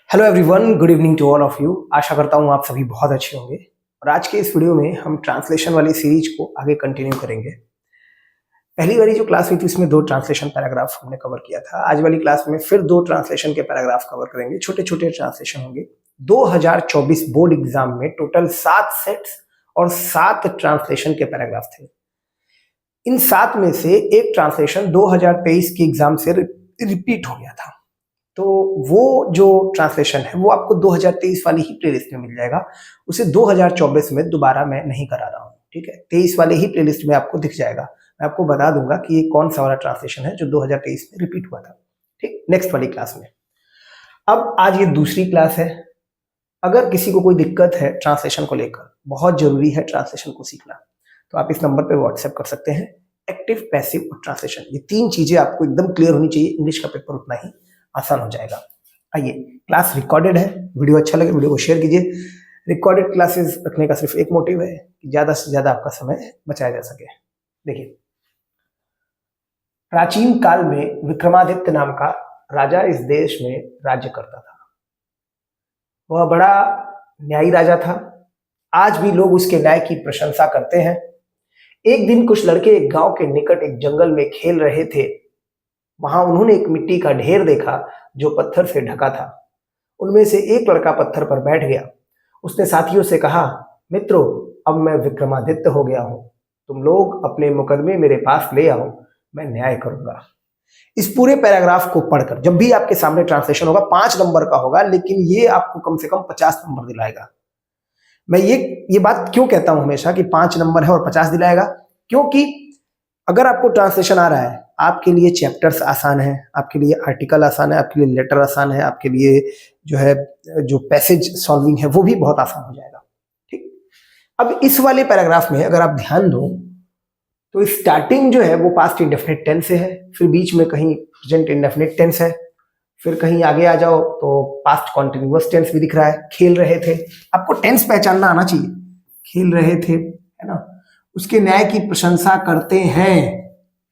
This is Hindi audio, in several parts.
Hello everyone, good evening to all of you. आशा करता हूँ आप सभी बहुत अच्छे होंगे। और आज के इस वीडियो में हम ट्रांसलेशन वाली सीरीज को आगे कंटिन्यू करेंगे। पहली वाली जो क्लास हुई थी उसमें 2 ट्रांसलेशन पैराग्राफ हमने कवर किया था। आज वाली क्लास में फिर 2 ट्रांसलेशन के पैराग्राफ कवर करेंगे। छोटे छोटे ट्रांसलेशन होंगे। 2024 बोर्ड एग्जाम में टोटल 7 सेट्स और 7 ट्रांसलेशन के पैराग्राफ थे। इन 7 में से एक ट्रांसलेशन 2023 के एग्जाम से रिपीट हो गया था, तो वो जो ट्रांसलेशन है वो आपको 2023 वाली ही प्लेलिस्ट में मिल जाएगा। उसे 2024 में दोबारा मैं नहीं करा रहा हूँ, ठीक है। 23 वाले ही प्लेलिस्ट में आपको दिख जाएगा। मैं आपको बता दूंगा कि ये कौन सा वाला ट्रांसलेशन है जो 2023 में रिपीट हुआ था, ठीक, नेक्स्ट वाली क्लास में। अब आज ये दूसरी क्लास है। अगर किसी को कोई दिक्कत है ट्रांसलेशन को लेकर, बहुत जरूरी है ट्रांसलेशन को सीखना, तो आप इस नंबर पर व्हाट्सएप कर सकते हैं। एक्टिव, पैसिव और ट्रांसलेशन, ये 3 चीजें आपको एकदम क्लियर होनी चाहिए। इंग्लिश का पेपर उतना ही आसान हो जाएगा। आइए, क्लास रिकॉर्डेड है। वीडियो अच्छा लगे वीडियो को शेयर कीजिए। रिकॉर्डेड क्लासेस रखने का सिर्फ एक मोटिव है कि ज्यादा से ज्यादा आपका समय बचाया जा सके। देखिए, प्राचीन काल में विक्रमादित्य नाम का राजा इस देश में राज्य करता था। वह बड़ा न्यायी राजा था। आज भी लोग उसके न्याय की प्रशंसा करते हैं। एक दिन कुछ लड़के एक गांव के निकट एक जंगल में खेल रहे थे। वहां उन्होंने एक मिट्टी का ढेर देखा जो पत्थर से ढका था। उनमें से एक लड़का पत्थर पर बैठ गया। उसने साथियों से कहा, मित्रों, अब मैं विक्रमादित्य हो गया हूं। तुम लोग अपने मुकदमे मेरे पास ले आओ, मैं न्याय करूंगा। इस पूरे पैराग्राफ को पढ़कर, जब भी आपके सामने ट्रांसलेशन होगा 5 नंबर का होगा, लेकिन ये आपको कम से कम 50 नंबर दिलाएगा। मैं ये बात क्यों कहता हूं हमेशा कि 5 नंबर है और 50 दिलाएगा, क्योंकि अगर आपको ट्रांसलेशन आ रहा है, आपके लिए चैप्टर्स आसान है, आपके लिए आर्टिकल आसान है, आपके लिए लेटर आसान है, आपके लिए जो पैसेज सॉल्विंग है वो भी बहुत आसान हो जाएगा, ठीक। अब इस वाले पैराग्राफ में अगर आप ध्यान दो तो स्टार्टिंग जो है वो पास्ट इंडेफिनिट टेंस से है, फिर बीच में कहीं प्रेजेंट इंडेफिनिट टेंस है, फिर कहीं आगे आ जाओ तो पास्ट कॉन्टिन्यूअस टेंस भी दिख रहा है। खेल रहे थे, आपको टेंस पहचानना आना चाहिए। खेल रहे थे, है ना। उसके न्याय की प्रशंसा करते हैं,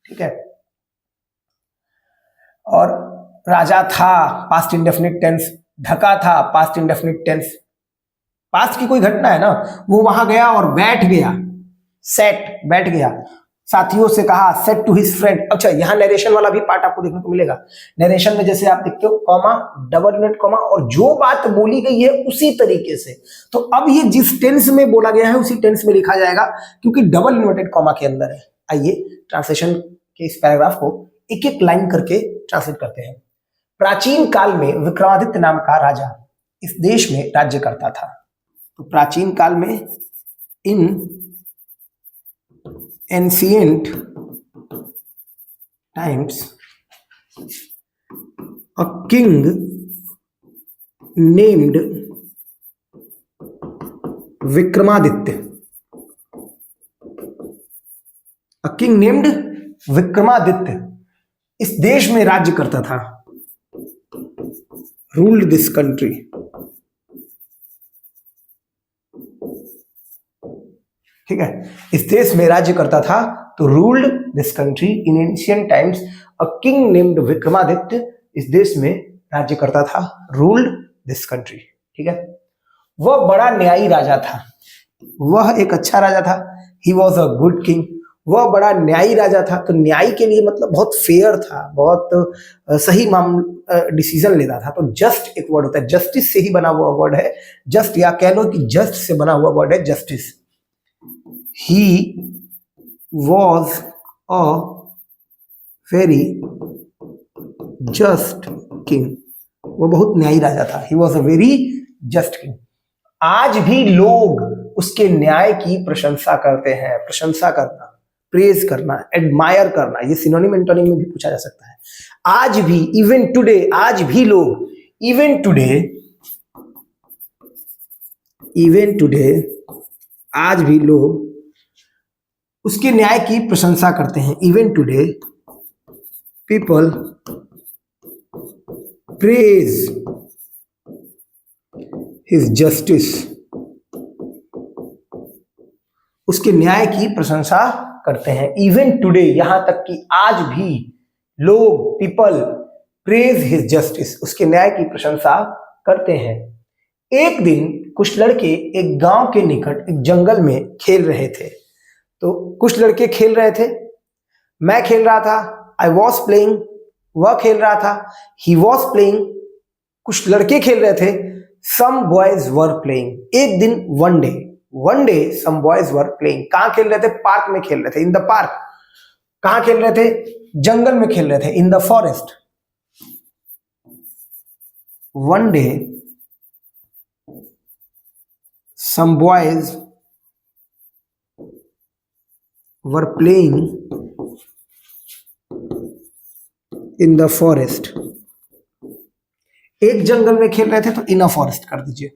ठीक है। और राजा था, पास्ट इंडेफिनिट टेंस। ढका था, पास्ट इंडेफिनिट टेंस। पास्ट की कोई घटना है ना, वो वहां गया और बैठ गया, सेट, बैठ गया। साथियों से कहा, सेट टू हिज फ्रेंड। अच्छा, यहाँ नरेशन वाला भी पार्ट आपको देखने को मिलेगा। नरेशन में जैसे आप देखते हो, कॉमा, डबल यूनिट कॉमा, और जो बात बोली गई है उसी तरीके से। तो अब ये जिस टेंस में बोला गया है उसी टेंस में लिखा जाएगा, क्योंकि डबल इन्वर्टेड कॉमा के अंदर है। आइए ट्रांसलेशन के इस पैराग्राफ को एक एक लाइन करके ट्रांसलेट करते हैं। प्राचीन काल में विक्रमादित्य नाम का राजा इस देश में राज्य करता था। तो प्राचीन काल में, इन ancient times, a king named Vikramaditya, a king named Vikramaditya इस देश में राज्य करता था। रूल्ड दिस कंट्री, ठीक है। इस देश में राज्य करता था, तो ruled this country in ancient times, a king named Vikramaditya इस देश में राज्य करता था। रूल्ड दिस कंट्री, ठीक है। वह बड़ा न्यायी राजा था। वह एक अच्छा राजा था। He was a good king. वह बड़ा न्यायी राजा था। तो न्यायी के लिए मतलब बहुत फेयर था, बहुत सही डिसीजन लेता था। तो जस्ट एक वर्ड होता है, जस्टिस से ही बना हुआ वर्ड है जस्ट, या कह लो कि जस्ट से बना हुआ वर्ड है justice. He was a very just king. वो बहुत न्यायी राजा था। He was a very just king. आज भी लोग उसके न्याय की प्रशंसा करते हैं। प्रशंसा करना, प्रेज करना, एडमायर करना, ये सिनोनिम एंटोनिम में भी पूछा जा सकता है। आज भी, इवन टुडे, आज भी लोग, इवन टुडे, आज भी लोग उसके न्याय की प्रशंसा करते हैं। Even today people praise his justice. उसके न्याय की प्रशंसा करते हैं। इवन टुडे, यहां तक कि आज भी लोग, पीपल प्रेज हिज जस्टिस, उसके न्याय की प्रशंसा करते हैं। एक दिन कुछ लड़के एक गांव के निकट एक जंगल में खेल रहे थे। तो कुछ लड़के खेल रहे थे, मैं खेल रहा था, आई वॉज प्लेइंग, वह खेल रहा था, ही वॉज प्लेइंग, कुछ लड़के खेल रहे थे, सम बॉयज वर प्लेइंग। एक दिन one day some boys were playing. कहां खेल रहे थे? पार्क में खेल रहे थे, इन द पार्क। कहां खेल रहे थे? जंगल में खेल रहे थे, in the forest. One day some boys were playing in the forest। एक जंगल में खेल रहे थे, तो इन अ फॉरेस्ट कर दीजिए,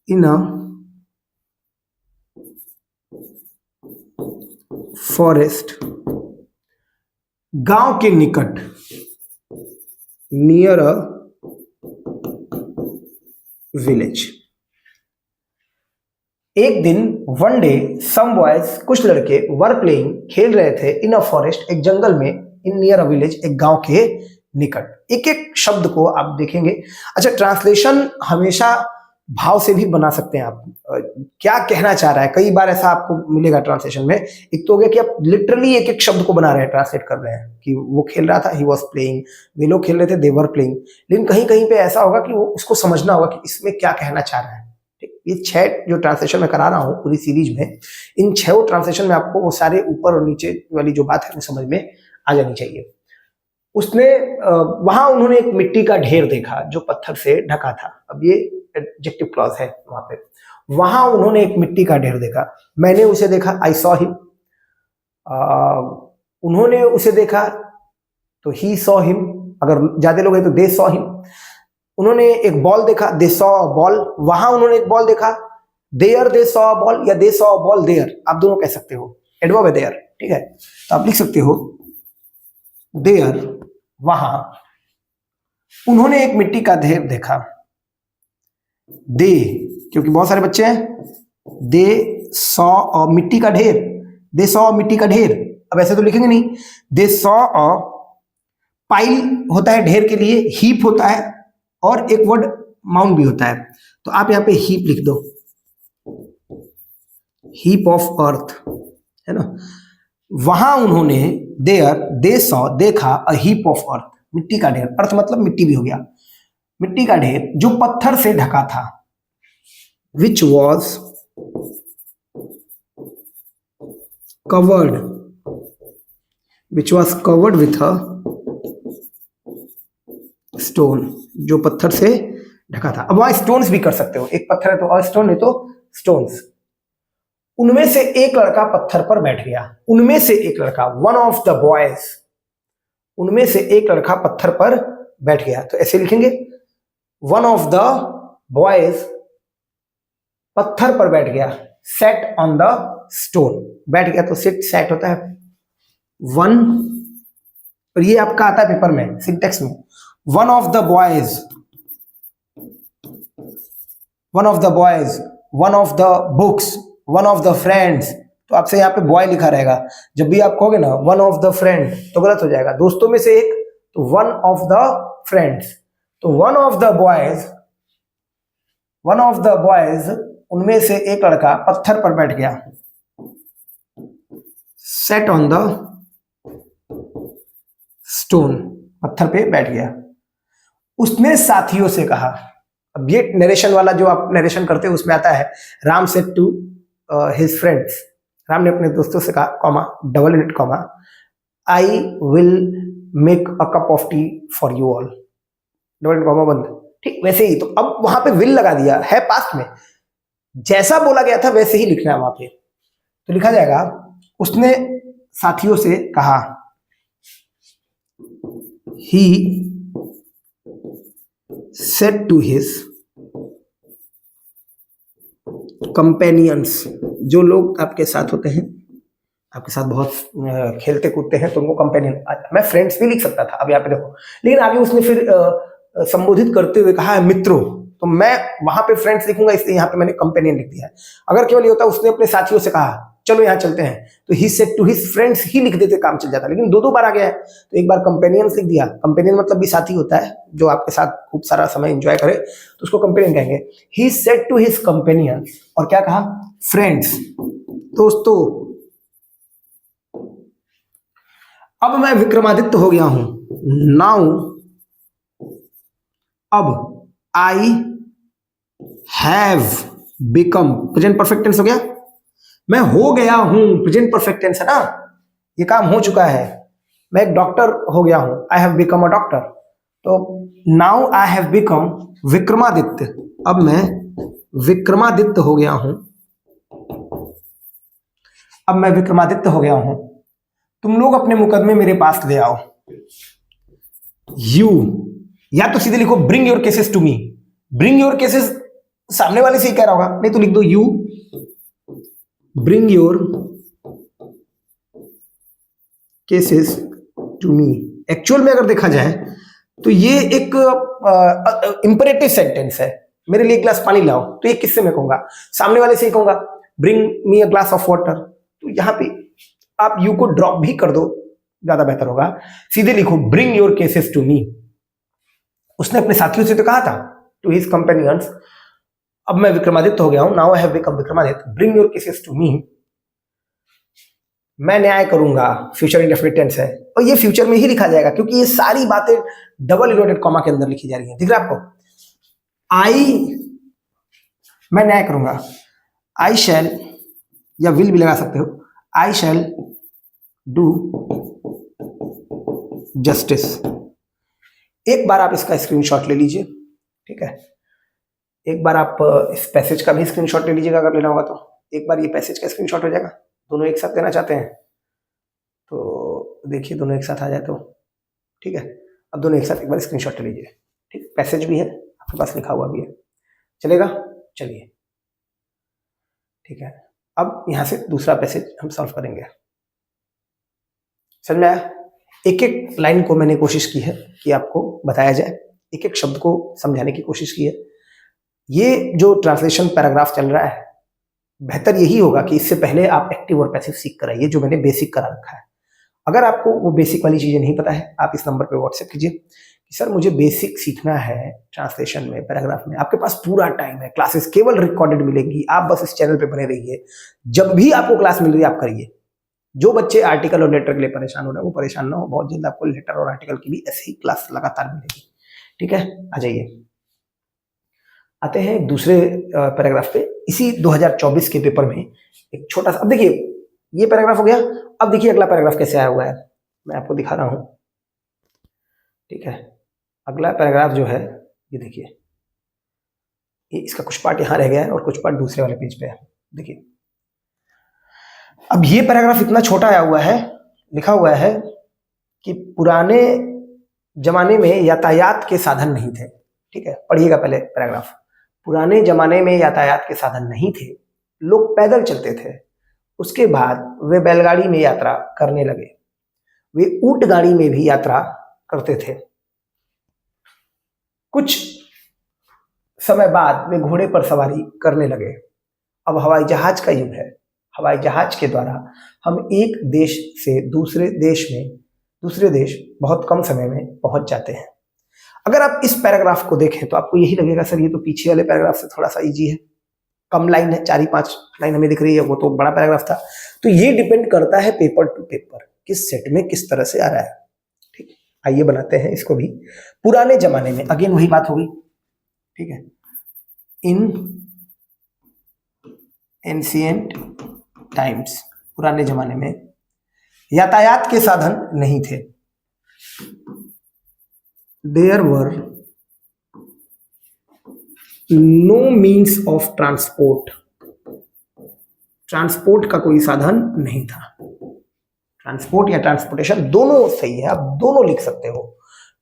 इन अ फॉरेस्ट, गांव के निकट, नियर अ विलेज। एक दिन वन डे सम बॉयज, कुछ लड़के, वर प्लेइंग, खेल रहे थे, इन अ फॉरेस्ट, एक जंगल में, इन नियर अ विलेज, एक गांव के निकट। एक एक शब्द को आप देखेंगे। अच्छा, ट्रांसलेशन हमेशा भाव से भी बना सकते हैं आप। क्या कहना चाह रहा है, कई बार ऐसा आपको मिलेगा ट्रांसलेशन में। एक तो हो गया कि आप लिटरली एक एक शब्द को बना रहे हैं, ट्रांसलेट कर रहे हैं कि वो खेल रहा था, ही वॉज प्लेइंग, वे लोग खेल रहे थे, दे वर प्लेइंग। लेकिन कहीं कहीं पे ऐसा होगा कि वो उसको समझना होगा कि इसमें क्या कहना चाह रहा है। ये 6 जो ट्रांसलेशन मैं करा रहा हूँ पूरी सीरीज में, इन 6 ट्रांसलेशन में आपको वो सारे ऊपर और नीचे वाली जो बात है वो समझ में आ जानी चाहिए। उसने वहां उन्होंने एक मिट्टी का ढेर देखा जो पत्थर से ढका था। अब ये एडजेक्टिव क्लॉज है वहां पे। वहां उन्होंने एक मिट्टी का ढेर देखा, मैंने उसे देखा, आई सॉ हिम। उन्होंने उसे देखा तो ही सॉ हिम, अगर ज्यादा लोग हैं तो दे सॉ हिम। उन्होंने एक बॉल देखा, दे सॉ अ बॉल। वहां उन्होंने एक बॉल देखा, there they saw a ball, या they saw a ball there, आप दोनों कह सकते हो, एडवर्ब है देयर, ठीक है। तो आप लिख सकते हो देयर, वहां उन्होंने एक मिट्टी का ढेर देखा। दे, क्योंकि बहुत सारे बच्चे हैं, दे सॉ अ मिट्टी का ढेर, दे सॉ मिट्टी का ढेर। अब ऐसे तो लिखेंगे नहीं, दे सॉ अ, पाइल होता है ढेर के लिए, हीप होता है, और एक वर्ड माउंट भी होता है। तो आप यहाँ पे हीप लिख दो, हीप ऑफ अर्थ, है ना। वहां उन्होंने, देयर दे सॉ, देखा, अ हीप ऑफ अर्थ, मिट्टी का ढेर, अर्थ मतलब मिट्टी भी हो गया, मिट्टी का ढेर जो पत्थर से ढका था, which was covered, which was covered with a stone, जो पत्थर से ढका था। अब वहां स्टोन्स भी कर सकते हो, एक पत्थर है तो स्टोन, नहीं तो स्टोन्स। उनमें से एक लड़का पत्थर पर बैठ गया, उनमें से एक लड़का, वन ऑफ द बॉयज, उनमें से एक लड़का पत्थर पर बैठ गया। तो ऐसे लिखेंगे, वन ऑफ द बॉयज पत्थर पर बैठ गया, सेट ऑन द स्टोन, बैठ गया तो सिट, सेट होता है वन, और ये आपका आता है पेपर में सिंटेक्स में, one of the boys, one of the boys, one of the books, one of the friends. तो आपसे यहाँ पे बॉय लिखा रहेगा। जब भी आप कहोगे ना वन ऑफ द फ्रेंड तो गलत हो जाएगा, दोस्तों में से एक, तो वन ऑफ द फ्रेंड्स। तो one of the boys, one of the boys, उनमें से एक लड़का पत्थर पर बैठ गया, सेट ऑन द स्टोन, पत्थर पे बैठ गया। उसने साथियों से कहा, अब ये नरेशन वाला जो आप नरेशन करते हो उसमें आता है, Ram said to his friends, Ram ने अपने दोस्तों से कहा, comma, double unit comma, I will make a cup of tea for you all, double unit comma बंद। ठीक वैसे ही, तो अब वहां पे विल लगा दिया है, पास्ट में, जैसा बोला गया था वैसे ही लिखना है वहां पे। तो लिखा जाएगा, उसने साथियों से कहा, he said to his companions, जो लोग आपके साथ होते हैं, आपके साथ बहुत खेलते कूदते हैं तो उनको कंपेनियन, मैं फ्रेंड्स भी लिख सकता था, अब यहाँ पे देखो, लेकिन आगे उसने फिर संबोधित करते हुए कहा है मित्रों, तो मैं वहां पे फ्रेंड्स लिखूंगा, इसलिए यहाँ पे मैंने कंपेनियन लिख दिया है। अगर केवल ये होता उसने अपने साथियों से कहा, चलो यहाँ चलते हैं, तो he said to his friends ही लिख देते, काम चल जाता। लेकिन दो दो बार आ गया है, तो एक बार कंपेनियंस लिख दिया। कंपेनियन मतलब भी साथी होता है, जो आपके साथ खूब सारा समय एंजॉय करे, तो उसको कंपेनियन कहेंगे। He said to his companions, और क्या कहा, फ्रेंड्स, दोस्तों, अब मैं विक्रमादित्य हो गया हूं। नाउ, अब I have become, present perfect tense हो गया, मैं हो गया हूं, प्रेजेंट परफेक्ट टेंस है ना, ये काम हो चुका है। मैं एक डॉक्टर हो गया हूं, I have become a doctor. तो now I have become Vikramaditya, अब मैं विक्रमादित्य हो गया हूं, अब मैं विक्रमादित्य हो गया हूं। तुम लोग अपने मुकदमे मेरे पास ले आओ। यू, या तो सीधे लिखो bring your cases to me. Bring your cases सामने वाले से ही कह रहा होगा, नहीं तो लिख दो you bring your cases to me. Actual में अगर देखा जाए तो ये एक इंपरेटिव सेंटेंस है, मेरे लिए एक ग्लास पानी लाओ, तो ये किससे मैं कहूंगा, सामने वाले से ही कहूंगा, bring me a glass of water. तो यहां पे आप यू को ड्रॉप भी कर दो, ज्यादा बेहतर होगा। सीधे लिखो bring your cases to me. उसने अपने साथियों से तो कहा था, टू हिज कंपेनियंस, अब मैं विक्रमादित्य हो गया हूं, now I have become Vikramaditya, bring your cases to me. मैं न्याय करूंगा, फ्यूचर इंडेफिनिट टेंस है, और ये फ्यूचर में ही लिखा जाएगा, क्योंकि ये सारी बातें डबल इन्वर्टेड कॉमा के अंदर लिखी जा रही है। दिख रहा है आपको, आई, मैं न्याय करूंगा, आई शैल, या विल भी लगा सकते हो, आई शैल डू जस्टिस। एक बार आप इसका स्क्रीनशॉट ले लीजिए, ठीक है, एक बार आप इस पैसेज का भी स्क्रीनशॉट ले लीजिएगा, अगर लेना होगा तो। एक बार ये पैसेज का स्क्रीनशॉट हो जाएगा, दोनों एक साथ लेना चाहते हैं तो देखिए, दोनों एक साथ आ जाए तो ठीक है। अब दोनों एक साथ एक बार स्क्रीनशॉट ले लीजिए, ठीक, पैसेज भी है आपके पास, लिखा हुआ भी है, चलेगा, चलिए, ठीक है। अब यहां से दूसरा पैसेज हम सॉल्व करेंगे, समझ में आया? एक एक लाइन को मैंने कोशिश की है कि आपको बताया जाए, एक एक शब्द को समझाने की कोशिश की है। ये जो ट्रांसलेशन पैराग्राफ चल रहा है, बेहतर यही होगा कि इससे पहले आप एक्टिव और पैसिव सीख कर आइए, जो मैंने बेसिक करा रखा है। अगर आपको वो बेसिक वाली चीजें नहीं पता है, आप इस नंबर पे व्हाट्सएप कीजिए कि सर मुझे बेसिक सीखना है ट्रांसलेशन में, पैराग्राफ में। आपके पास पूरा टाइम है, क्लासेस केवल रिकॉर्डेड मिलेंगी, आप बस इस चैनल पे बने रहिए, जब भी आपको क्लास मिल रही है आप करिए। जो बच्चे आर्टिकल और लेटर के लिए परेशान हो रहे हैं वो परेशान ना हो, बहुत जल्द आपको लेटर और आर्टिकल की भी ऐसी ही क्लास लगातार मिलेगी, ठीक है। आ जाइए, आते हैं दूसरे पैराग्राफ पे। इसी 2024 के पेपर में एक छोटा सा, अब देखिए ये पैराग्राफ हो गया, अब देखिए अगला पैराग्राफ कैसे आया हुआ है, मैं आपको दिखा रहा हूं, ठीक है। अगला पैराग्राफ जो है ये देखिए, ये इसका कुछ पार्ट यहां रह गया है और कुछ पार्ट दूसरे वाले पेज पे है, देखिए। अब ये पैराग्राफ इतना छोटा आया हुआ है, लिखा हुआ है कि पुराने जमाने में यातायात के साधन नहीं थे, ठीक है। पढ़िएगा पहले पैराग्राफ। पुराने जमाने में यातायात के साधन नहीं थे, लोग पैदल चलते थे। उसके बाद वे बैलगाड़ी में यात्रा करने लगे, वे ऊंट गाड़ी में भी यात्रा करते थे। कुछ समय बाद वे घोड़े पर सवारी करने लगे। अब हवाई जहाज का युग है। हवाई जहाज के द्वारा हम एक देश से दूसरे देश बहुत कम समय में पहुंच जाते हैं। अगर आप इस पैराग्राफ को देखें तो आपको यही लगेगा सर ये तो पीछे वाले पैराग्राफ से थोड़ा सा इजी है, कम लाइन है, 4 ही 5 लाइन हमें दिख रही है, वो तो बड़ा पैराग्राफ था। तो ये डिपेंड करता है पेपर टू पेपर, किस सेट में किस तरह से आ रहा है, ठीक है। आइए बनाते हैं इसको भी। पुराने जमाने में, अगेन वही बात होगी, ठीक है। इन एंशिएंट टाइम्स, पुराने जमाने में यातायात के साधन नहीं थे। There were no means of transport. Transport का कोई साधन नहीं था। ट्रांसपोर्ट या ट्रांसपोर्टेशन दोनों सही है, आप दोनों लिख सकते हो।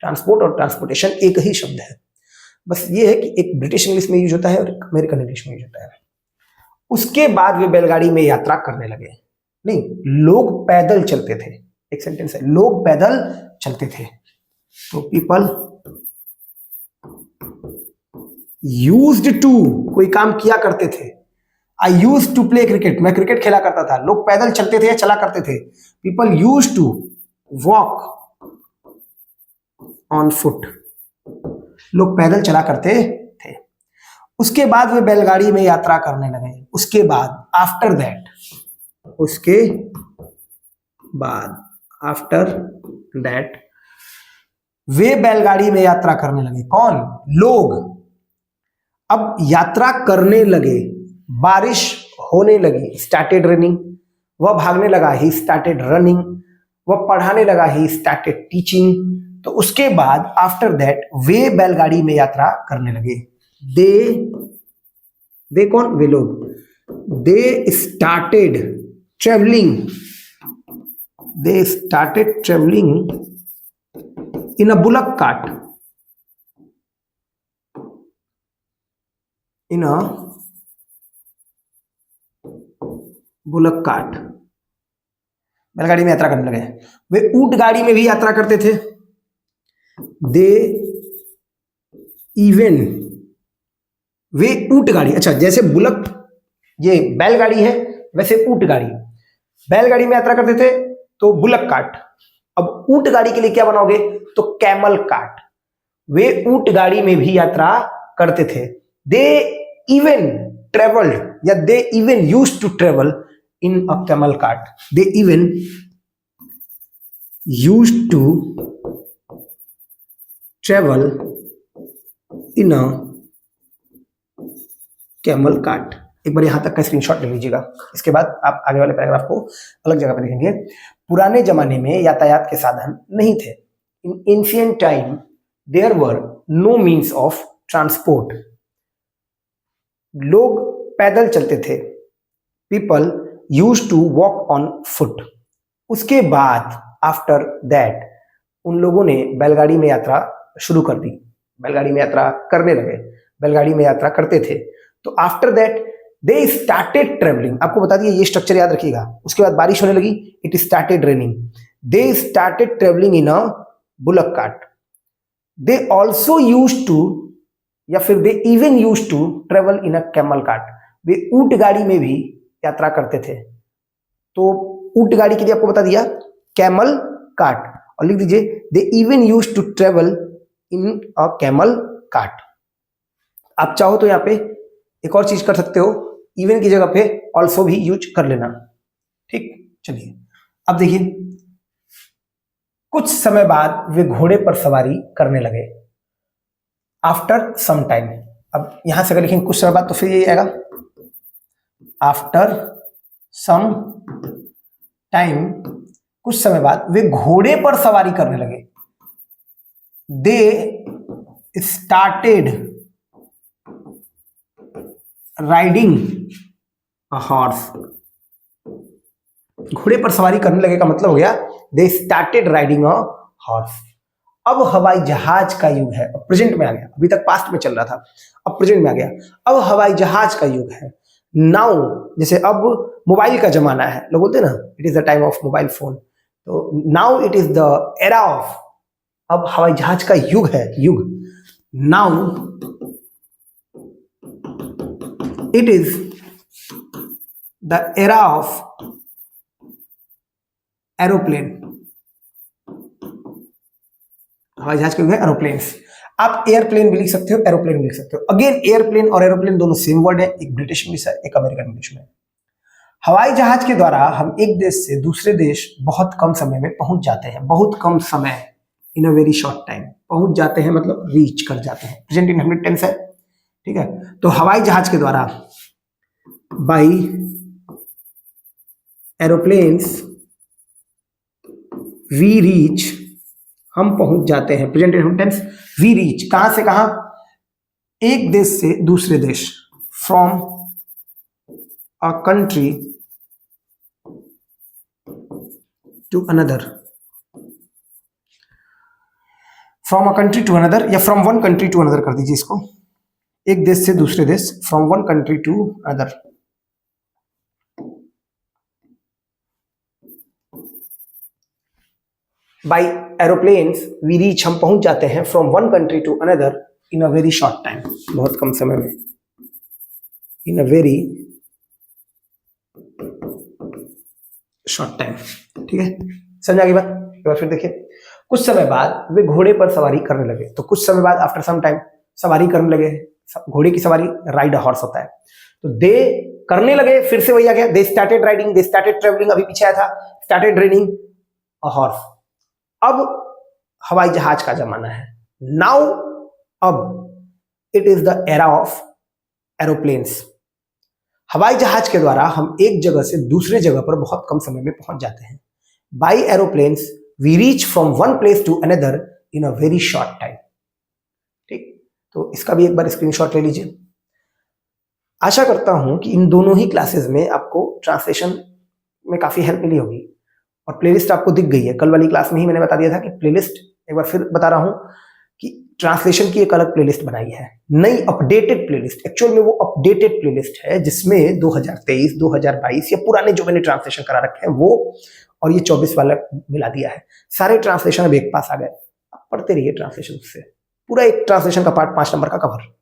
ट्रांसपोर्ट और ट्रांसपोर्टेशन एक ही शब्द है, बस ये है कि एक ब्रिटिश इंग्लिश में यूज होता है और एक अमेरिकन इंग्लिश में यूज होता है। उसके बाद वे बैलगाड़ी में यात्रा करने लगे। नहीं, लोग पैदल चलते थे, एक सेंटेंस है, लोग पैदल चलते थे। तो पीपल यूज्ड टू, कोई काम किया करते थे, आई यूज टू प्ले क्रिकेट, मैं क्रिकेट खेला करता था। लोग पैदल चलते थे या चला करते थे। People use to walk on foot, लोग पैदल चला करते थे। उसके बाद वे बैलगाड़ी में यात्रा करने लगे। उसके बाद आफ्टर दैट, उसके बाद आफ्टर दैट वे बैलगाड़ी में यात्रा करने लगे। कौन? लोग। अब यात्रा करने लगे, बारिश होने लगी, स्टार्टेड रनिंग। वह भागने लगा, ही स्टार्टेड रनिंग। वह पढ़ाने लगा, ही स्टार्टेड टीचिंग। तो उसके बाद आफ्टर दैट वे बैलगाड़ी में यात्रा करने लगे। दे कौन? वे लोग। दे started travelling, they started travelling in a bullock cart, in a bullock cart. बैलगाड़ी में यात्रा करने लगे। वे ऊंट गाड़ी में भी यात्रा करते थे। दे इवन, वे ऊंट गाड़ी, अच्छा जैसे बुलक ये बैलगाड़ी है वैसे ऊंट गाड़ी। बैलगाड़ी में यात्रा करते थे तो बुलक कार्ट। अब ऊंट गाड़ी के लिए क्या बनाओगे? तो कैमल कार्ट। वे ऊंट गाड़ी में भी यात्रा करते थे। दे इवन ट्रेवल्ड या they even used to travel in a camel cart. They even used to travel in a camel cart. एक बार यहां तक का स्क्रीनशॉट ले लीजिएगा। इसके बाद आप आगे वाले पैराग्राफ को अलग जगह पर देखेंगे। पुराने जमाने में यातायात के साधन नहीं थे। In ancient time there were no means of transport, लोग पैदल चलते थे। People used to walk on foot. उसके बाद आफ्टर दैट उन लोगों ने बैलगाड़ी में यात्रा शुरू कर दी, बैलगाड़ी में यात्रा करने लगे, बैलगाड़ी में यात्रा करते थे। तो after that they started travelling, आपको बता दिए ये स्ट्रक्चर याद रखिएगा। उसके बाद बारिश होने लगी, it started raining. They started travelling in a bullock cart. They also used to या फिर they even used to travel in a camel cart. वे ऊंट गाड़ी में भी यात्रा करते थे। तो ऊंट गाड़ी के लिए आपको बता दिया कैमल कार्ट, और लिख दीजिए they even used to travel in a camel cart. आप चाहो तो यहाँ पे एक और चीज कर सकते हो, इवन की जगह पे ऑल्सो भी यूज कर लेना। ठीक, चलिए अब देखिए। कुछ समय बाद वे घोड़े पर सवारी करने लगे। आफ्टर सम टाइम, अब यहां से अगर लिखेंगे कुछ समय बाद तो फिर ये आएगा आफ्टर सम टाइम। कुछ समय बाद वे घोड़े पर सवारी करने लगे। They started riding a horse. घोड़े पर सवारी करने लगे का मतलब हो गया they started riding a horse. अब हवाई जहाज का युग है। अब प्रेजेंट में आ गया, अभी तक पास्ट में चल रहा था, अब प्रेजेंट में आ गया। अब हवाई जहाज का युग है। नाउ, जैसे अब मोबाइल का जमाना है, लोग बोलते हैं ना it is the time of mobile phone, तो now it is the era of, अब हवाई जहाज का युग है, युग। Now it is the era of aeroplane. हवाई जहाज के युग है एरोप्लेन्स। आप एयरप्लेन भी लिख सकते हो, एरोप्लेन भी लिख सकते हो। अगेन एयरप्लेन और एरोप्लेन दोनों सेम वर्ड है, एक ब्रिटिश इंग्लिश है, एक अमेरिकन इंग्लिश में। हवाई जहाज के द्वारा हम एक देश से दूसरे देश बहुत कम समय में पहुंच जाते हैं। बहुत कम समय, इन अ वेरी शॉर्ट टाइम पहुंच जाते हैं, मतलब रीच कर जाते हैं। प्रेजेंट इंडेफिनिट टेंस है, ठीक है। तो हवाई जहाज के द्वारा, बाई एरोप्लेन्स वी रीच, हम पहुंच जाते हैं। Present indefinite tense, we reach, कहां से कहां? एक देश से दूसरे देश। From a country to another, from a country to another, या from one country to another कर दीजिए इसको। एक देश से दूसरे देश, from one country to another. By aeroplanes we reach, हम पहुंच जाते हैं, from one country to another in a very short time, बहुत कम समय में, in a very short time. ठीक है, समझ आ गई बात? एक बार फिर देखिए, कुछ समय बाद वे घोड़े पर सवारी करने लगे। तो कुछ समय बाद, आफ्टर सम टाइम, सवारी करने लगे। घोड़े की सवारी राइड अ हॉर्स होता है। तो दे करने लगे, फिर से वही आ गया, they started riding, they started travelling, अभी पीछे आया था, स्टार्टेड रेनिंग अ हॉर्स। अब हवाई जहाज का जमाना है। नाउ अब it is the era of aeroplanes. हवाई जहाज के द्वारा हम एक जगह से दूसरे जगह पर बहुत कम समय में पहुंच जाते हैं। By aeroplanes we reach from one place to another in a very short time. ठीक, तो इसका भी एक बार स्क्रीनशॉट ले लीजिए। आशा करता हूं कि इन दोनों ही क्लासेस में आपको ट्रांसलेशन में काफी हेल्प मिली होगी और प्लेलिस्ट आपको दिख गई है। कल वाली क्लास में ही मैंने बता दिया था कि प्लेलिस्ट, एक बार फिर बता रहा हूं कि ट्रांसलेशन की एक अलग प्लेलिस्ट बनाई है, नई अपडेटेड प्लेलिस्ट। एक्चुअल में वो अपडेटेड प्लेलिस्ट है जिसमें 2023, 2022 या पुराने जो मैंने ट्रांसलेशन करा रखे हैं वो और ये 24 वाला मिला दिया है। सारे ट्रांसलेशन अब एक पास आ गए। आप पढ़ते रहिए ट्रांसलेशन से, पूरा एक ट्रांसलेशन का पार्ट 5 नंबर का कवर।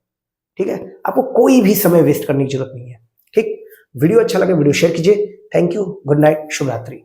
ठीक है, आपको कोई भी समय वेस्ट करने की जरूरत नहीं है। ठीक, वीडियो अच्छा लगे वीडियो शेयर कीजिए। थैंक यू, गुड नाइट, शुभ रात्रि।